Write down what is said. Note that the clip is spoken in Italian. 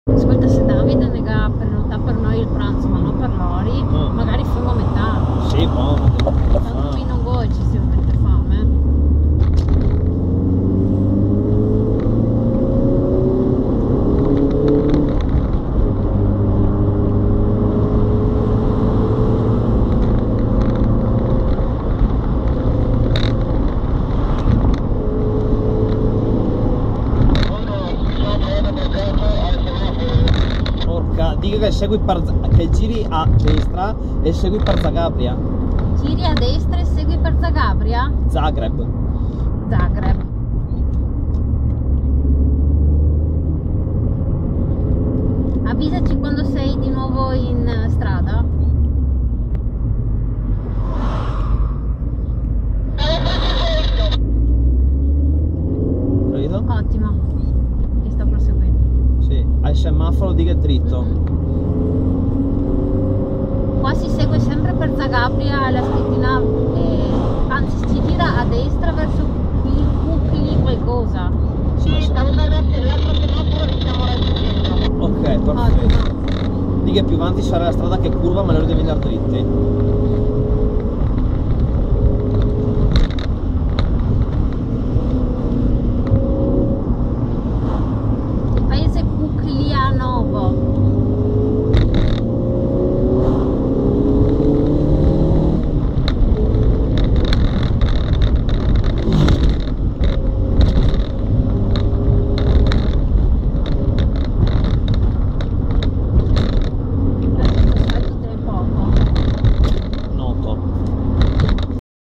Ascolta, se Davide nega prenota per noi il pranzo, ma non per loro, magari fumo a metà. Sì, buono, Tanto qui non goci se non mette fame. Dica che segui che giri a destra e segui per Zagabria. Giri a destra e segui per Zagabria? Zagreb. Zagreb. Avvisaci quando sei di nuovo in strada. Capito? Ottimo. Ti sto proseguendo. Sì, al semaforo dica dritto. Qua si segue sempre per Zagabria la scrittina, anzi si gira a destra verso Kukli qualcosa. Sì, stavo verso l'altro semaforo che stiamo raggiungendo. Ok, perfetto. Dica più avanti sarà la strada che curva, ma loro devono andare dritti.